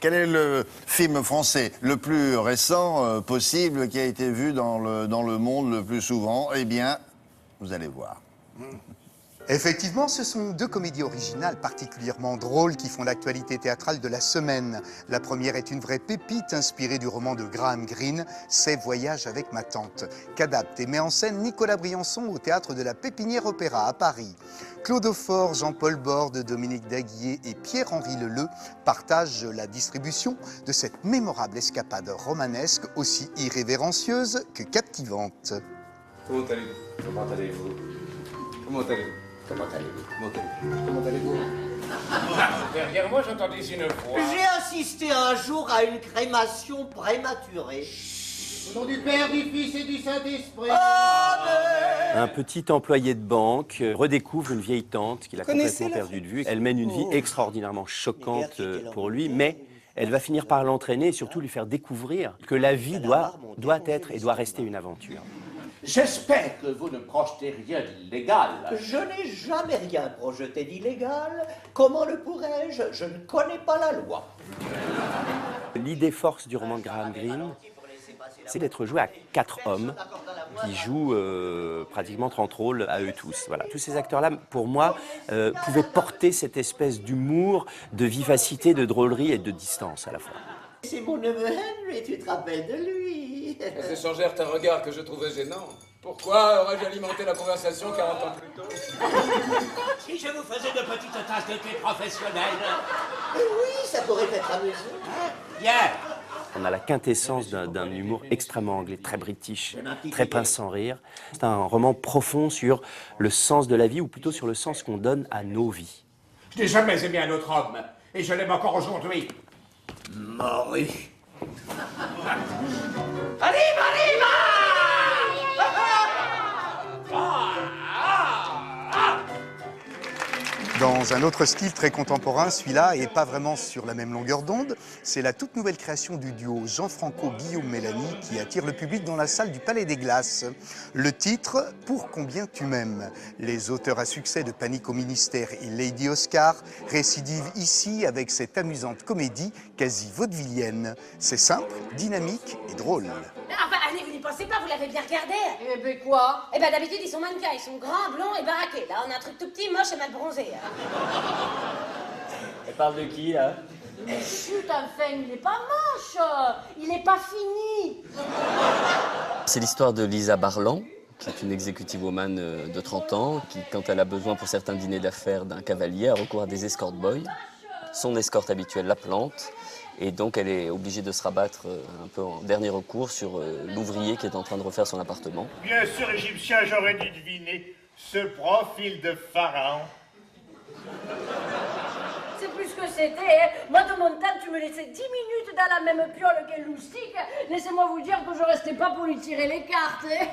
Quel est le film français le plus récent possible qui a été vu dans le monde le plus souvent? Eh bien, vous allez voir. Effectivement, ce sont deux comédies originales particulièrement drôles qui font l'actualité théâtrale de la semaine. La première est une vraie pépite inspirée du roman de Graham Greene, C'est Voyage avec ma tante, qu'adapte et met en scène Nicolas Briançon au théâtre de la Pépinière Opéra à Paris. Claude Aufort, Jean-Paul Borde, Dominique Daguier et Pierre-Henri Leleu partagent la distribution de cette mémorable escapade romanesque aussi irrévérencieuse que captivante. Comment allez-vous? Comment allez-vous? Comment allez-vous? Comment allez-vous? Comment allez-vous? Comment allez-vous? Derrière moi, j'entendais une voix. J'ai assisté un jour à une crémation prématurée. Au nom du Père, du Fils et du Saint-Esprit. Un petit employé de banque redécouvre une vieille tante qu'il a complètement perdue de vue. Elle mène une vie extraordinairement choquante pour lui, mais elle va finir par l'entraîner et surtout lui faire découvrir que la vie doit être et doit rester une aventure. J'espère que vous ne projetez rien d'illégal. Je n'ai jamais rien projeté d'illégal. Comment le pourrais-je? Je ne connais pas la loi. L'idée force du roman de Graham Greene, c'est d'être joué à 4 hommes qui jouent pratiquement 30 rôles à eux tous. Voilà. Tous ces acteurs-là, pour moi, pouvaient porter cette espèce d'humour, de vivacité, de drôlerie et de distance à la fois. C'est mon neveu Henry, tu te rappelles de lui? Elles échangèrent un regard que je trouvais gênant. Pourquoi aurais-je alimenté la conversation 40 ans plus tôt? Si je vous faisais de petites tasses de thé professionnelles. Oui, ça pourrait être amusant. Bien. On a la quintessence d'un humour extrêmement anglais, très british, très pince sans rire. C'est un roman profond sur le sens de la vie, ou plutôt sur le sens qu'on donne à nos vies. Je n'ai jamais aimé un autre homme, et je l'aime encore aujourd'hui. Morue. Arrive! Dans un autre style très contemporain, celui-là, et pas vraiment sur la même longueur d'onde, c'est la toute nouvelle création du duo Jean-Franco-Guillaume Mélanie qui attire le public dans la salle du Palais des Glaces. Le titre, Pour combien tu m'aimes. Les auteurs à succès de Panique au ministère et Lady Oscar récidivent ici avec cette amusante comédie quasi vaudevillienne. C'est simple, dynamique et drôle. Enfin, allez, vous n'y pensez pas, vous l'avez bien regardé? Eh ben quoi? Eh ben d'habitude, ils sont mannequins, ils sont grands, blonds et baraqués. Là, on a un truc tout petit, moche et mal bronzé. Elle parle de qui, là? Chut, enfin, il est pas moche. Il est pas fini. C'est l'histoire de Lisa Barlan, qui est une executive woman de 30 ans, qui, quand elle a besoin pour certains dîners d'affaires d'un cavalier, a recours à des escort boys. Son escorte habituelle la plante, et donc elle est obligée de se rabattre un peu en dernier recours sur l'ouvrier qui est en train de refaire son appartement. Bien sûr, égyptien, j'aurais dû deviner ce profil de pharaon. C'est plus ce que c'était. Hein. Moi, de mon temps, tu me laissais 10 minutes dans la même piole qu'un loustique. Laissez-moi vous dire que je restais pas pour lui tirer les cartes. Hein.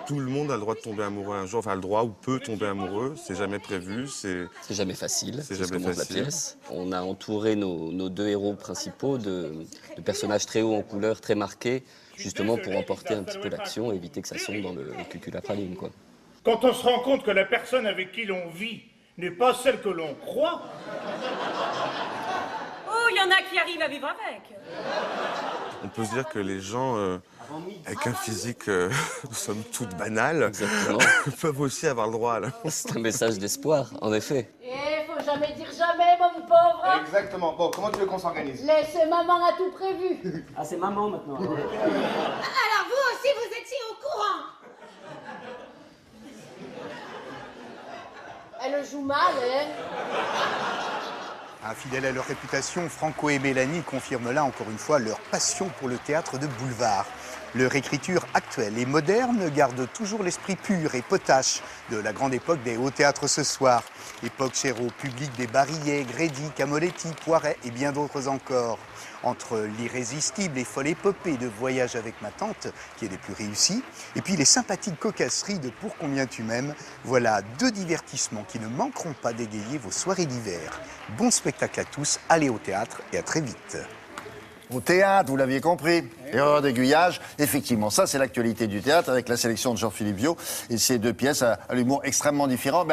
Tout le monde a le droit de tomber amoureux un jour, enfin le droit ou peut tomber amoureux, c'est jamais prévu, c'est jamais facile, c'est jamais facile. La pièce. On a entouré nos deux héros principaux de personnages très hauts en couleur, très marqués, justement pour emporter un petit peu l'action et éviter que ça sombre dans le cucul-à-praline, quoi. Quand on se rend compte que la personne avec qui l'on vit n'est pas celle que l'on croit. Oh, il y en a qui arrivent à vivre avec. On peut se dire que les gens avec un physique, somme toute banal, peuvent aussi avoir le droit à l'amour. C'est un message d'espoir, en effet. Eh, faut jamais dire jamais, mon pauvre. Exactement. Bon, comment tu veux qu'on s'organise? Laissez maman a tout prévu. Ah, c'est maman maintenant. Alors vous aussi, vous étiez au courant? Elle joue mal, hein. Fidèles à leur réputation, Franco et Mélanie confirment là encore une fois leur passion pour le théâtre de boulevard. Leur écriture actuelle et moderne garde toujours l'esprit pur et potache de la grande époque des hauts théâtres ce soir. Époque chère au public des Barillet, Grédy, Camoletti, Poiret et bien d'autres encore. Entre l'irrésistible et folle épopée de Voyage avec ma tante, qui est des plus réussis, et puis les sympathiques cocasseries de Pour combien tu m'aimes, voilà deux divertissements qui ne manqueront pas d'égayer vos soirées d'hiver. Bon spectacle à tous, allez au théâtre et à très vite. Au théâtre, vous l'aviez compris, erreur d'aiguillage. Effectivement, ça c'est l'actualité du théâtre avec la sélection de Jean-Philippe Viau et ces deux pièces à l'humour extrêmement différent.